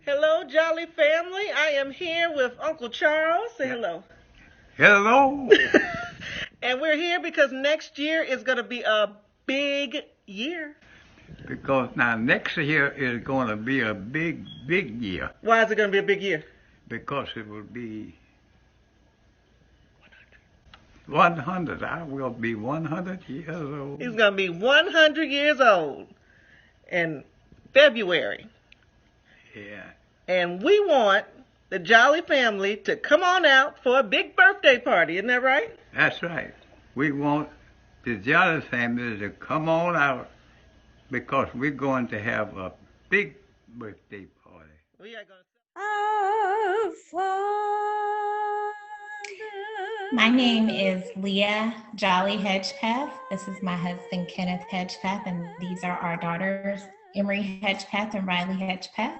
Hello, Jolly family. I am here with Uncle Charles. Say hello. Hello, And we're here because next year is going to be a big year. because now next year is going to be a big, big year Why is it going to be a big year? because it will be 100. I will be 100 years He's old. going to be 100 years old in February. Yeah, And we want the Jolly family to come on out for a big birthday party. Isn't that right? that's right. We want the Jolly family to come on out because we're going to have a big birthday party. We are going to. Our Father. My name is Leah Jolly Hedgepeth. This is my husband, Kenneth Hedgepeth, and these are our daughters, Emery Hedgepeth and Riley Hedgepeth.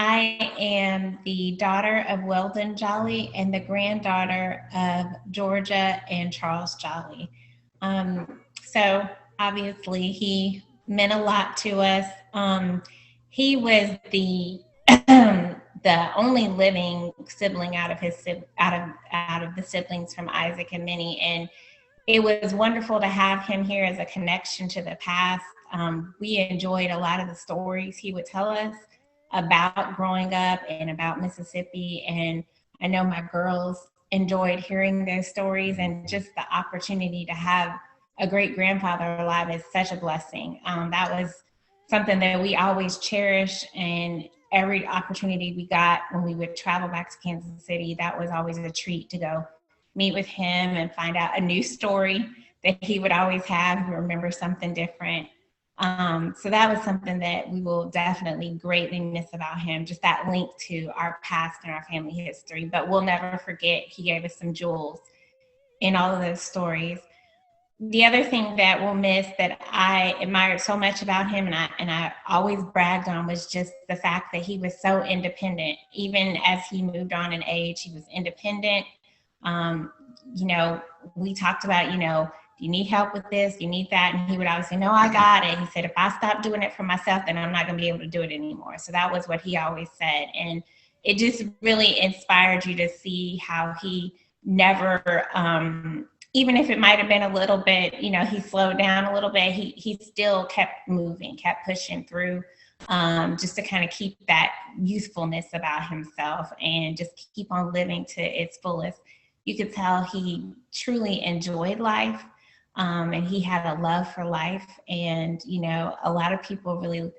I am the daughter of Weldon Jolly and the granddaughter of Georgia and Charles Jolly. So obviously he meant a lot to us. He was the the only living sibling out of the siblings from Isaac and Minnie, and it was wonderful to have him here as a connection to the past. We enjoyed a lot of the stories he would tell us about growing up and about Mississippi, and I know my girls enjoyed hearing those stories, and just the opportunity to have a great grandfather alive is such a blessing. That was something that we always cherished, and every opportunity we got when we would travel back to Kansas City, that was always a treat to go meet with him and find out a new story that he would always have, remember something different. So that was something that we will definitely greatly miss about him, just that link to our past and our family history. But we'll never forget he gave us some jewels in all of those stories. The other thing that we'll miss that I admired so much about him, and I always bragged on, was just the fact that he was so independent. Even as he moved on in age, he was independent. Um, you know, we talked about, do you need help with this? Do you need that? And he would always say, no, I got it. He said, if I stop doing it for myself, then I'm not going to be able to do it anymore. So that was what he always said. And it just really inspired you to see how he never, even if it might have been a little bit, he slowed down a little bit, he still kept moving, kept pushing through, just to kind of keep that youthfulness about himself and just keep on living to its fullest. You could tell he truly enjoyed life, and he had a love for life. And, a lot of people really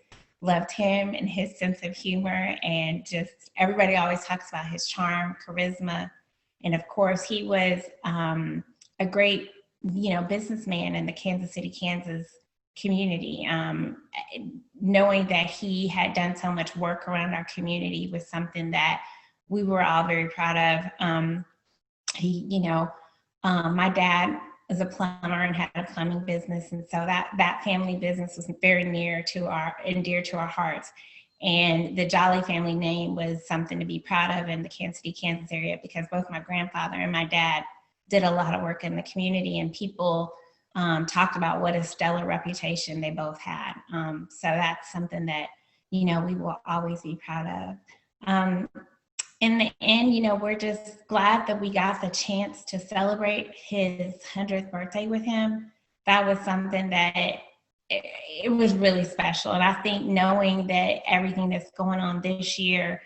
loved him and his sense of humor. And just everybody always talks about his charm, charisma. And of course, he was a great, businessman in the Kansas City, Kansas community. Knowing that he had done so much work around our community was something that we were all very proud of. My dad was a plumber and had a plumbing business, and so that family business was very near to our and dear to our hearts. And the Jolly family name was something to be proud of in the Kansas City, Kansas area, because both my grandfather and my dad did a lot of work in the community, and people talked about what a stellar reputation they both had. So that's something that, we will always be proud of. In the end, we're just glad that we got the chance to celebrate his 100th birthday with him. That was something that it was really special. And I think knowing that everything that's going on this year,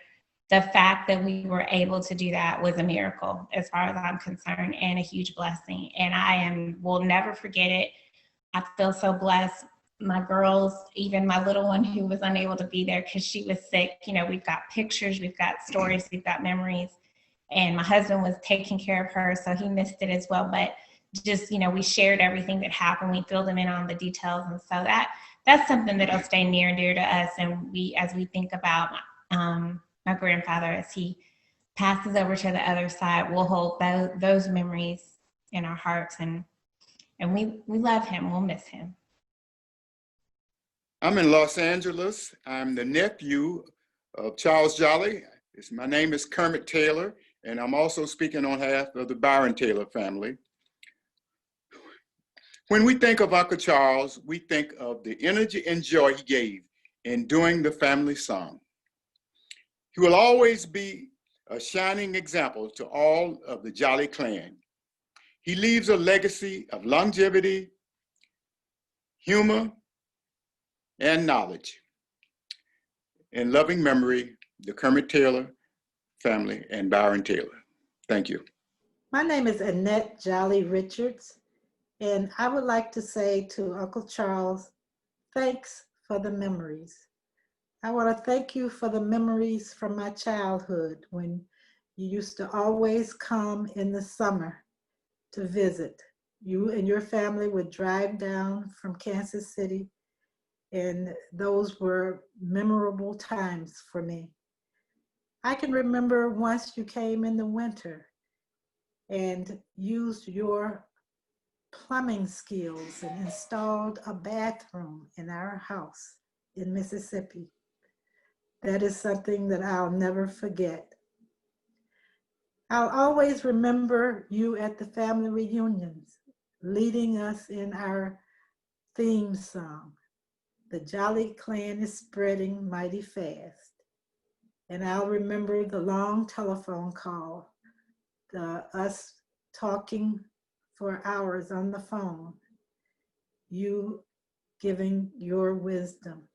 the fact that we were able to do that was a miracle as far as I'm concerned, and a huge blessing. And will never forget it. I feel so blessed. My girls, even my little one who was unable to be there because she was sick, we've got pictures, we've got stories, we've got memories. And my husband was taking care of her, so he missed it as well. But just, we shared everything that happened. We filled him in on the details. And so that's something that'll stay near and dear to us. And as we think about my grandfather, as he passes over to the other side, we'll hold those memories in our hearts. And we love him. We'll miss him. I'm in Los Angeles. I'm the nephew of Charles Jolly. My name is Kermit Taylor, and I'm also speaking on behalf of the Byron Taylor family. When we think of Uncle Charles, we think of the energy and joy he gave in doing the family song. He will always be a shining example to all of the Jolly clan. He leaves a legacy of longevity, humor, and knowledge. In loving memory, the Kermit Taylor family and Byron Taylor. Thank you. My name is Annette Jolly Richards, and I would like to say to Uncle Charles, thanks for the memories. I want to thank you for the memories from my childhood when you used to always come in the summer to visit. You and your family would drive down from Kansas City, and those were memorable times for me. I can remember once you came in the winter and used your plumbing skills and installed a bathroom in our house in Mississippi. That is something that I'll never forget. I'll always remember you at the family reunions, leading us in our theme song, "The Jolly Clan is Spreading Mighty Fast." And I'll remember the long telephone call, us talking for hours on the phone, you giving your wisdom.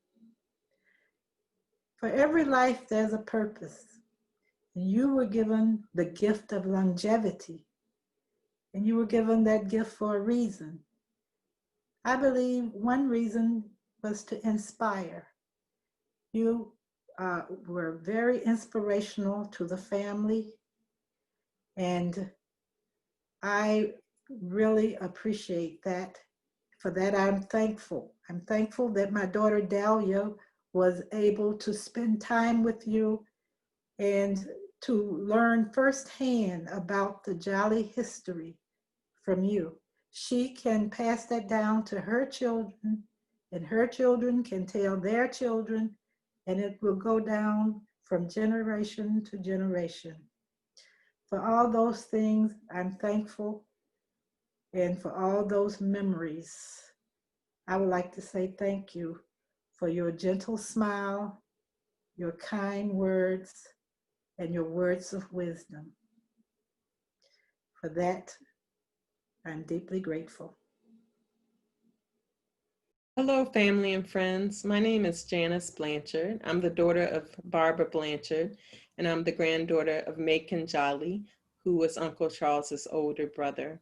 For every life, there's a purpose. And you were given the gift of longevity. And you were given that gift for a reason. I believe one reason was to inspire. You were very inspirational to the family. And I really appreciate that. For that, I'm thankful. I'm thankful that my daughter Dahlia was able to spend time with you and to learn firsthand about the Jolly history from you. She can pass that down to her children, and her children can tell their children, and it will go down from generation to generation. For all those things, I'm thankful, and for all those memories, I would like to say thank you for your gentle smile, your kind words, and your words of wisdom. For that, I'm deeply grateful. Hello, family and friends. My name is Janice Blanchard. I'm the daughter of Barbara Blanchard, and I'm the granddaughter of Macon Jolly, who was Uncle Charles's older brother.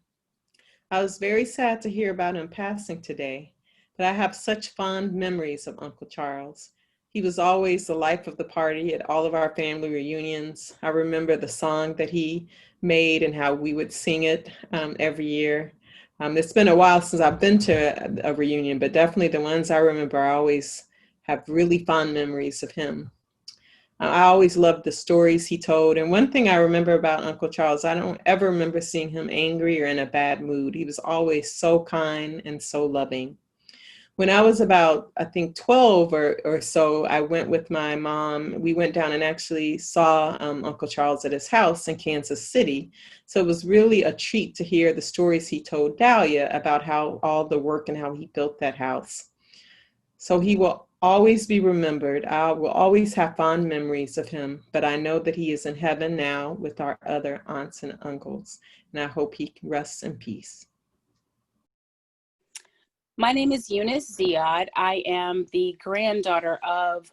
I was very sad to hear about him passing today, but I have such fond memories of Uncle Charles. He was always the life of the party at all of our family reunions. I remember the song that he made and how we would sing it every year. It's been a while since I've been to a reunion, but definitely the ones I remember, I always have really fond memories of him. I always loved the stories he told. And one thing I remember about Uncle Charles, I don't ever remember seeing him angry or in a bad mood. He was always so kind and so loving. When I was about, I think, 12 or so, I went with my mom. We went down and actually saw Uncle Charles at his house in Kansas City. So it was really a treat to hear the stories he told Dahlia about how all the work and how he built that house. So he will always be remembered. I will always have fond memories of him, but I know that he is in heaven now with our other aunts and uncles, and I hope he rests in peace. My name is Eunice Ziad. I am the granddaughter of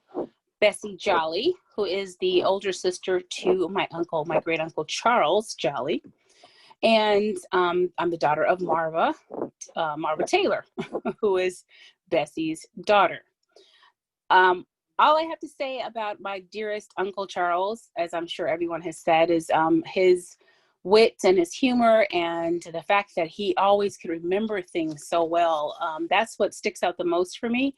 Bessie Jolly, who is the older sister to my uncle, my great uncle Charles Jolly. And I'm the daughter of Marva Taylor, who is Bessie's daughter. All I have to say about my dearest Uncle Charles, as I'm sure everyone has said, is his wit and his humor and the fact that he always could remember things so well. That's what sticks out the most for me,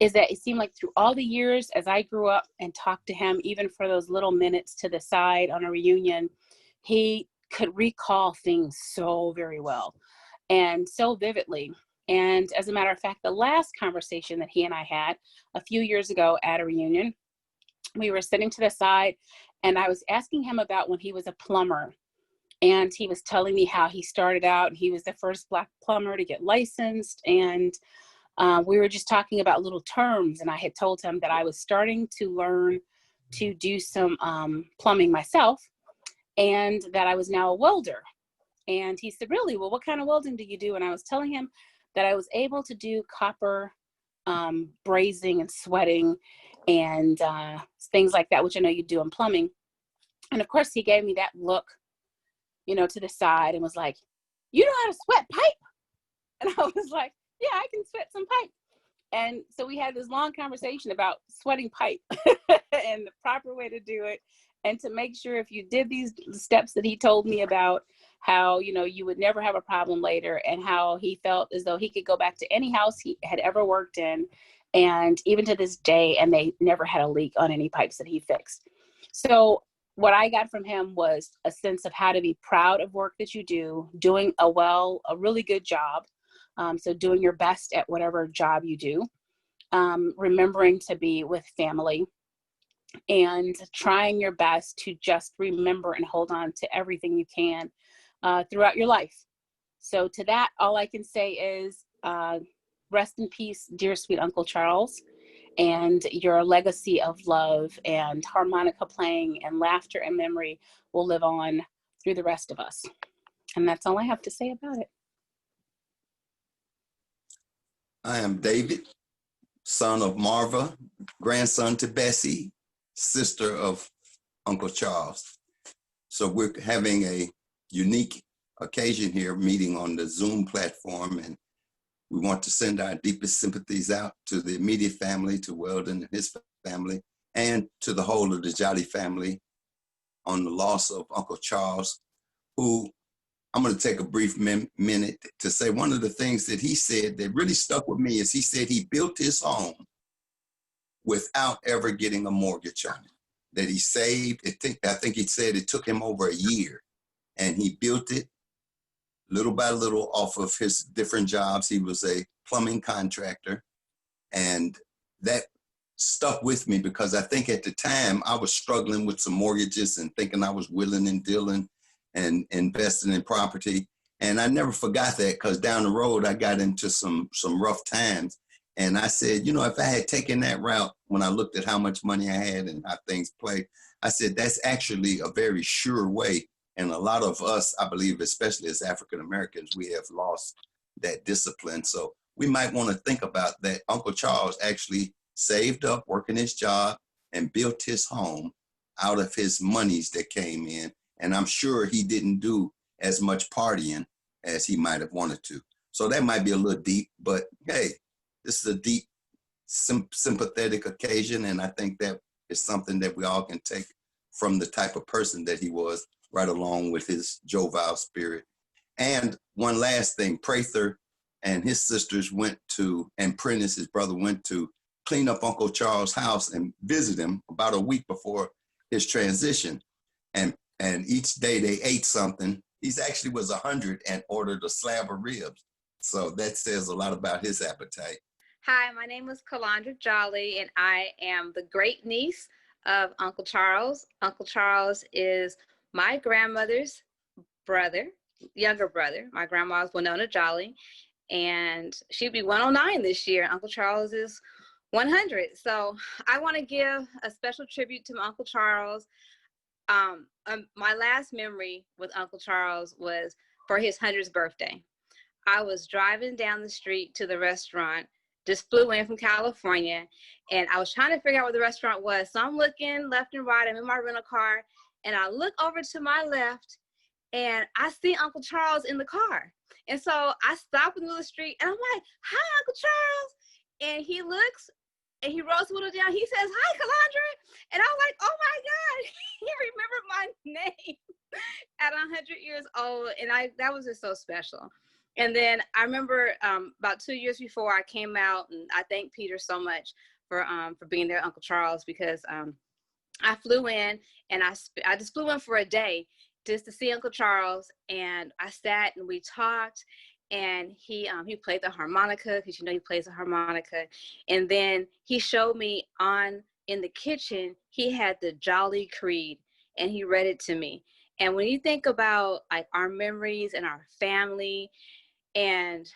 is that it seemed like through all the years as I grew up and talked to him, even for those little minutes to the side on a reunion, he could recall things so very well and so vividly. And as a matter of fact, the last conversation that he and I had a few years ago at a reunion, we were sitting to the side and I was asking him about when he was a plumber. And he was telling me how he started out and he was the first Black plumber to get licensed. And we were just talking about little terms. And I had told him that I was starting to learn to do some plumbing myself, and that I was now a welder. And he said, really? Well, what kind of welding do you do? And I was telling him that I was able to do copper brazing and sweating and things like that, which I know you do in plumbing. And of course, he gave me that look, you know, to the side and was like, you know how to sweat pipe? And I was like, yeah, I can sweat some pipe. And so we had this long conversation about sweating pipe and the proper way to do it. And to make sure if you did these steps that he told me about, how, you know, you would never have a problem later, and how he felt as though he could go back to any house he had ever worked in, and even to this day, and they never had a leak on any pipes that he fixed. So what I got from him was a sense of how to be proud of work that you do, doing a really good job. So doing your best at whatever job you do, remembering to be with family, and trying your best to just remember and hold on to everything you can throughout your life. So to that, all I can say is rest in peace, dear sweet Uncle Charles, and your legacy of love and harmonica playing and laughter and memory will live on through the rest of us. And that's all I have to say about it. I am David, son of Marva, grandson to Bessie, sister of Uncle Charles. So we're having a unique occasion here, meeting on the Zoom platform, and we want to send our deepest sympathies out to the immediate family, to Weldon and his family, and to the whole of the Jolly family on the loss of Uncle Charles, who I'm going to take a brief minute to say one of the things that he said that really stuck with me is he said he built his home without ever getting a mortgage on it, that he saved. I think he said it took him over a year, and he built it little by little off of his different jobs. He was a plumbing contractor, and that stuck with me because I think at the time I was struggling with some mortgages and thinking I was willing and dealing and investing in property. And I never forgot that, because down the road I got into some rough times. And I said, you know, if I had taken that route when I looked at how much money I had and how things played, I said, that's actually a very sure way. And a lot of us, I believe, especially as African Americans, we have lost that discipline. So we might want to think about that. Uncle Charles actually saved up, working his job, and built his home out of his monies that came in. And I'm sure he didn't do as much partying as he might have wanted to. So that might be a little deep, but hey, this is a deep, sympathetic occasion. And I think that is something that we all can take from the type of person that he was, right along with his jovial spirit. And one last thing, Prather and his sisters went to, and Prentice, his brother, went to clean up Uncle Charles' house and visit him about a week before his transition. And each day they ate something. He actually was 100 and ordered a slab of ribs. So that says a lot about his appetite. Hi, my name is Calandra Jolly, and I am the great niece of Uncle Charles. Uncle Charles is my grandmother's brother, younger brother. My grandma was Winona Jolly, and she'd be 109 this year. Uncle Charles is 100. So I want to give a special tribute to my Uncle Charles. My last memory with Uncle Charles was for his 100th birthday. I was driving down the street to the restaurant, just flew in from California, and I was trying to figure out where the restaurant was. So I'm looking left and right. I'm in my rental car, and I look over to my left, and I see Uncle Charles in the car. And so I stop in the middle of the street, and I'm like, hi, Uncle Charles. And he looks, and he rolls the window down. He says, hi, Calandra. And I was like, oh my God, he remembered my name at 100 years old. And that was just so special. And then I remember about 2 years before I came out, and I thank Peter so much for being there, Uncle Charles, because I flew in, and I just flew in for a day just to see Uncle Charles, and I sat and we talked, and he played the harmonica, because you know he plays the harmonica, and then he showed me in the kitchen, he had the Jolly Creed, and he read it to me. And when you think about like our memories and our family and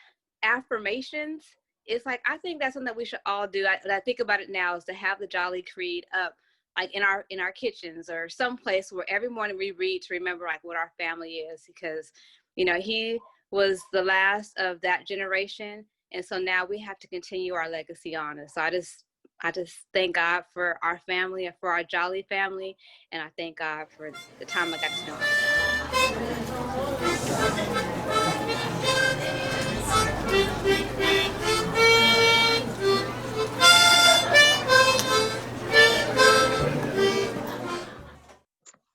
affirmations, it's like, I think that's something that we should all do. I think about it now, is to have the Jolly Creed up like in our kitchens or someplace where every morning we read to remember like what our family is, because he was the last of that generation, and so now we have to continue our legacy on. And so I just thank God for our family and for our Jolly family, and I thank God for the time I got to know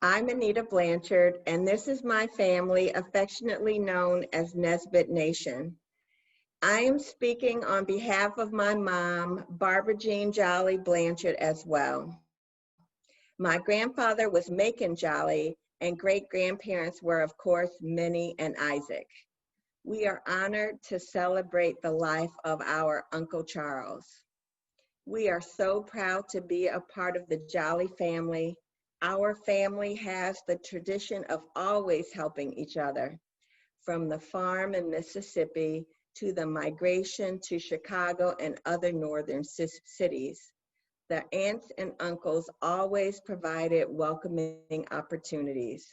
I'm Anita Blanchard, and this is my family, affectionately known as Nesbitt Nation. I am speaking on behalf of my mom, Barbara Jean Jolly Blanchard, as well. My grandfather was Macon Jolly, and great-grandparents were, of course, Minnie and Isaac. We are honored to celebrate the life of our Uncle Charles. We are so proud to be a part of the Jolly family. Our family has the tradition of always helping each other, from the farm in Mississippi to the migration to Chicago and other northern cities. The aunts and uncles always provided welcoming opportunities.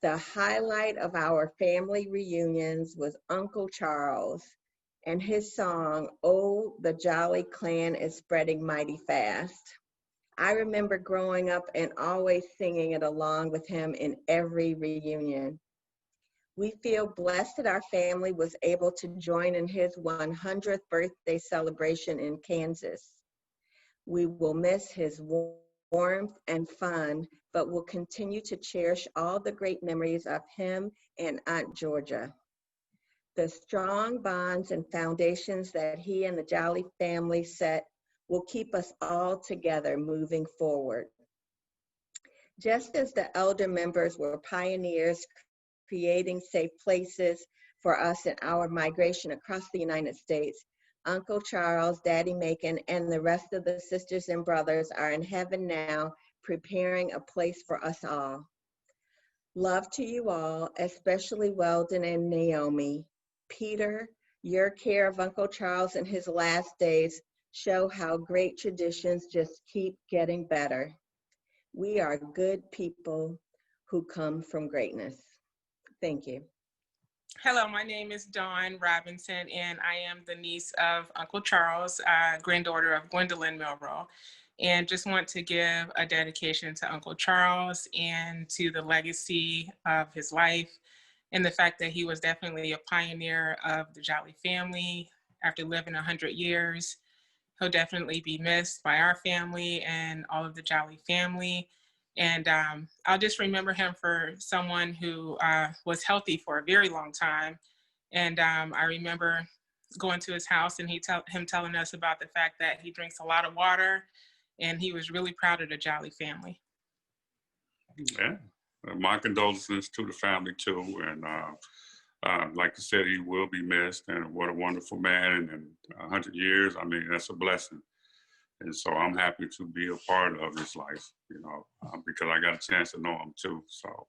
The highlight of our family reunions was Uncle Charles and his song, "Oh, the Jolly Clan is Spreading Mighty Fast." I remember growing up and always singing it along with him in every reunion. We feel blessed that our family was able to join in his 100th birthday celebration in Kansas. We will miss his warmth and fun, but will continue to cherish all the great memories of him and Aunt Georgia. The strong bonds and foundations that he and the Jolly family set will keep us all together moving forward. Just as the elder members were pioneers creating safe places for us in our migration across the United States, Uncle Charles, Daddy Macon, and the rest of the sisters and brothers are in heaven now, preparing a place for us all. Love to you all, especially Weldon and Naomi. Peter, your care of Uncle Charles in his last days show how great traditions just keep getting better. We are good people who come from greatness. Thank you. Hello, my name is Dawn Robinson, and I am the niece of Uncle Charles, granddaughter of Gwendolyn Milrow. And just want to give a dedication to Uncle Charles and to the legacy of his life and the fact that he was definitely a pioneer of the Jolly family. After living 100 years, he'll definitely be missed by our family and all of the Jolly family. And I'll just remember him for someone who was healthy for a very long time. And I remember going to his house and him telling us about the fact that he drinks a lot of water, and he was really proud of the Jolly family. Yeah, my condolences to the family too. And like I said, he will be missed, and what a wonderful man. And 100 years, I mean, that's a blessing. And so I'm happy to be a part of his life, because I got a chance to know him too. So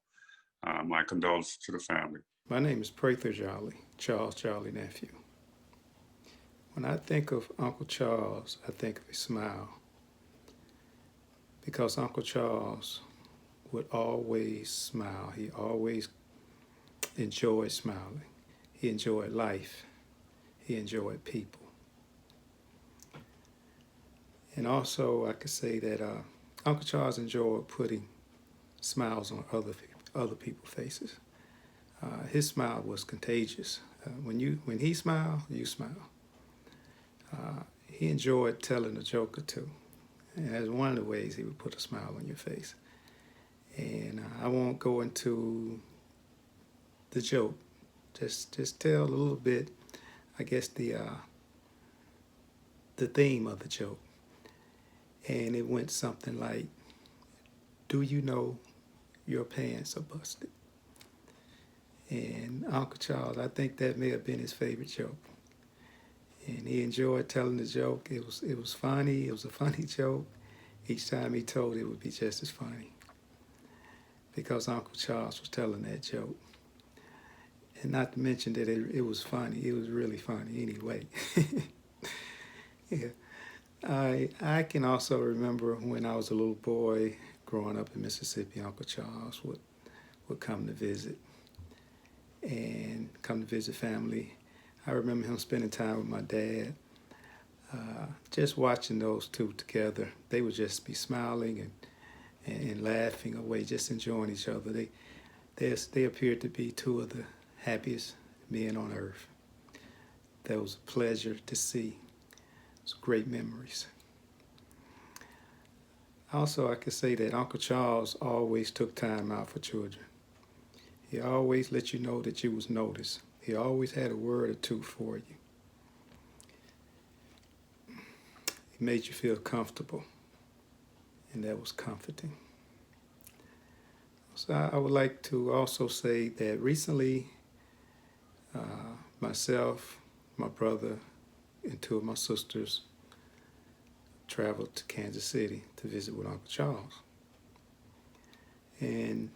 my condolences to the family. My name is Prather Jolly, Charles Jolly nephew. When I think of Uncle Charles, I think of a smile, because Uncle Charles would always smile. He always enjoyed smiling. He enjoyed life. He enjoyed people. And also, I could say that Uncle Charles enjoyed putting smiles on other people's faces. His smile was contagious. When he smiled, you smile. He enjoyed telling a joke or two. And that's one of the ways he would put a smile on your face. And I won't go into the joke. Just tell a little bit, I guess, the theme of the joke. And it went something like, "Do you know your pants are busted?" And Uncle Charles, I think that may have been his favorite joke. And he enjoyed telling the joke. It was funny. It was a funny joke. Each time he told it, it would be just as funny, because Uncle Charles was telling that joke. And not to mention that it was funny. It was really funny anyway. Yeah. I can also remember when I was a little boy growing up in Mississippi, Uncle Charles would come to visit and come to visit family. I remember him spending time with my dad. Just watching those two together, they would just be smiling and laughing away, just enjoying each other. They appeared to be two of the happiest men on earth. That was a pleasure to see. It's great memories. Also, I could say that Uncle Charles always took time out for children. He always let you know that you was noticed. He always had a word or two for you. He made you feel comfortable, and that was comforting. So I would like to also say that recently, myself, my brother, and two of my sisters traveled to Kansas City to visit with Uncle Charles. And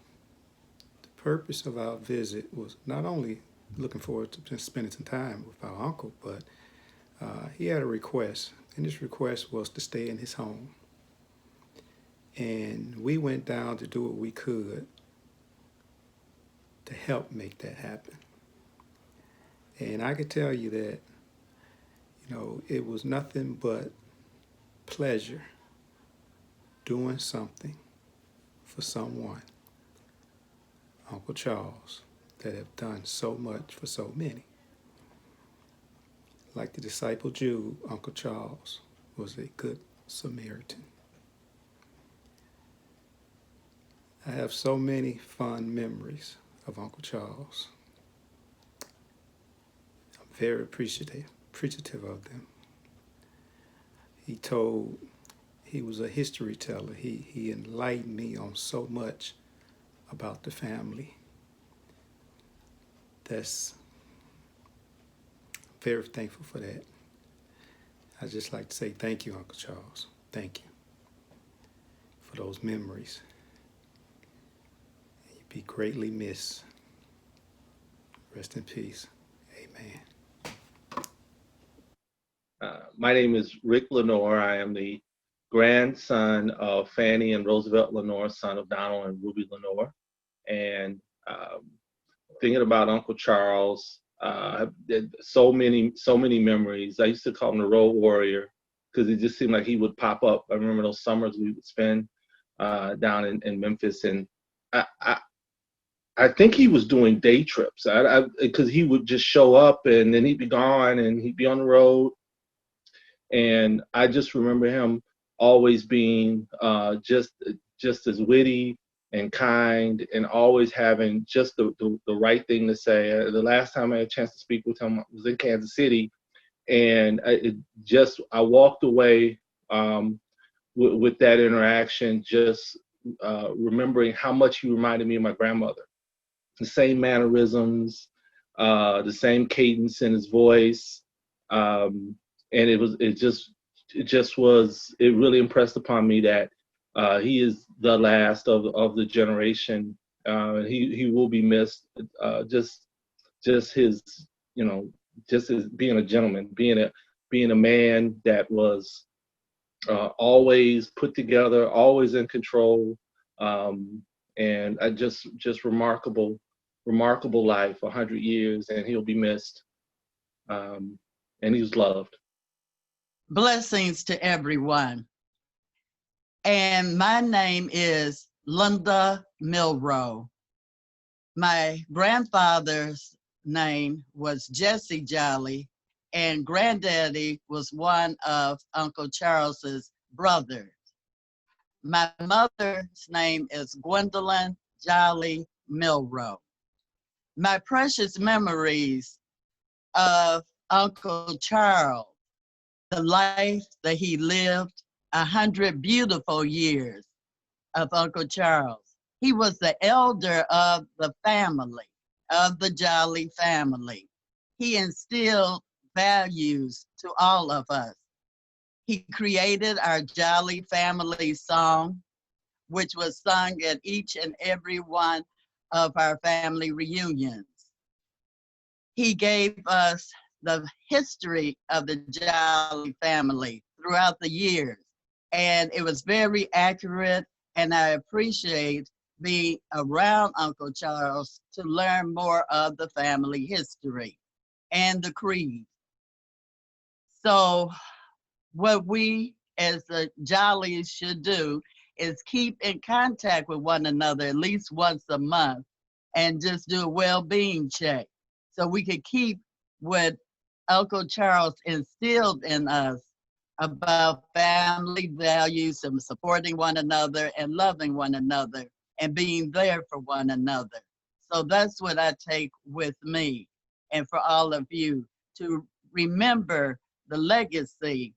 the purpose of our visit was not only looking forward to spending some time with our uncle, but he had a request, and this request was to stay in his home. And we went down to do what we could to help make that happen. And I could tell you that, it was nothing but pleasure doing something for someone, Uncle Charles, that have done so much for so many. Like the disciple Jude, Uncle Charles was a good Samaritan. I have so many fond memories of Uncle Charles. I'm very appreciative of them. He was a history teller. He enlightened me on so much about the family. That's very thankful for that. I'd just like to say thank you, Uncle Charles. Thank you for those memories. You'd be greatly missed. Rest in peace. Amen. My name is Rick Lenore. I am the grandson of Fannie and Roosevelt Lenore, son of Donald and Ruby Lenore. And thinking about Uncle Charles, so many memories. I used to call him the Road Warrior because it just seemed like he would pop up. I remember those summers we would spend down in Memphis, and I think he was doing day trips because he would just show up and then he'd be gone and he'd be on the road. And I just remember him always being just as witty and kind and always having just the right thing to say. The last time I had a chance to speak with him was in Kansas City, and I walked away with that interaction, just remembering how much he reminded me of my grandmother. The same mannerisms, the same cadence in his voice, and it really impressed upon me that he is the last of the generation. He will be missed. Just his, just as being a gentleman, being a man that was always put together, always in control, and just remarkable life, 100 years, and he'll be missed. And he was loved. Blessings to everyone. And my name is Linda Milrow. My grandfather's name was Jesse Jolly, and granddaddy was one of Uncle Charles's brothers. My mother's name is Gwendolyn Jolly Milrow. My precious memories of Uncle Charles, the life that he lived, 100 beautiful years of Uncle Charles. He was the elder of the family, of the Jolly family. He instilled values to all of us. He created our Jolly Family song, which was sung at each and every one of our family reunions. He gave us the history of the Jolly family, throughout the years. And it was very accurate, and I appreciate being around Uncle Charles to learn more of the family history and the creed. So what we as the Jollies should do is keep in contact with one another at least once a month and just do a well-being check so we could keep what Uncle Charles instilled in us about family values and supporting one another and loving one another and being there for one another. So that's what I take with me and for all of you to remember the legacy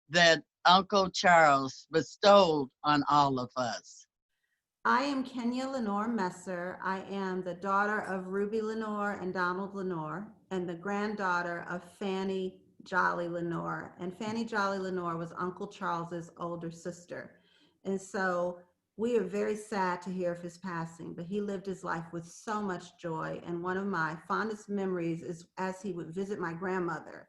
that Uncle Charles bestowed on all of us. I am Kenya Lenore Messer. I am the daughter of Ruby Lenore and Donald Lenore, and the granddaughter of Fanny Jolly Lenore. And Fanny Jolly Lenore was Uncle Charles's older sister. And so we are very sad to hear of his passing, but he lived his life with so much joy. And one of my fondest memories is as he would visit my grandmother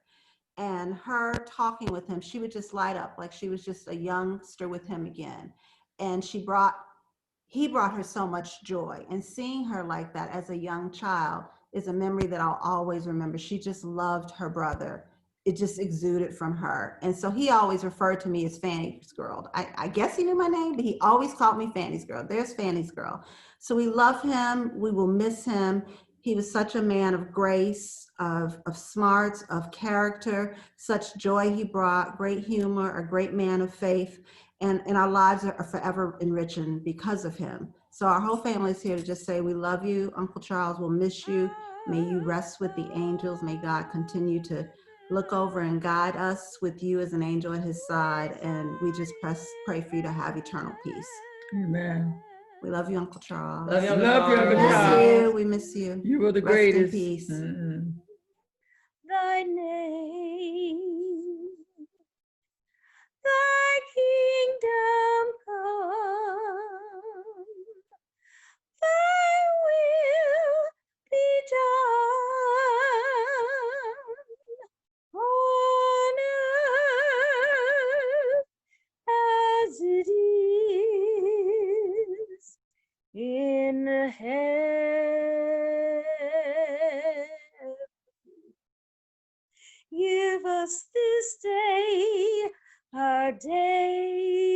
and her talking with him, she would just light up like she was just a youngster with him again. And he brought her so much joy, and seeing her like that as a young child is a memory that I'll always remember. She just loved her brother. It just exuded from her. And so he always referred to me as Fanny's girl. I guess he knew my name, but he always called me Fanny's girl. There's Fanny's girl. So we love him. We will miss him. He was such a man of grace, of smarts, of character, such joy he brought, great humor, a great man of faith. And our lives are forever enriching because of him. So our whole family is here to just say, we love you, Uncle Charles, we'll miss you. May you rest with the angels. May God continue to look over and guide us with you as an angel at his side. And we just pray for you to have eternal peace. Amen. We love you, Uncle Charles. Love you, Uncle Charles. We miss you. We miss you. You were the Rest greatest. in peace. Thy name, thy kingdom come, thy will be done on earth as it is in heaven. Give us this day our daily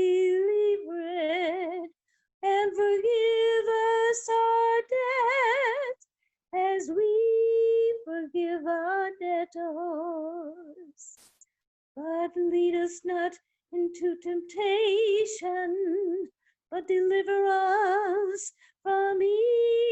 bread, and forgive us our debts as we forgive our debtors. But lead us not into temptation, but deliver us from evil.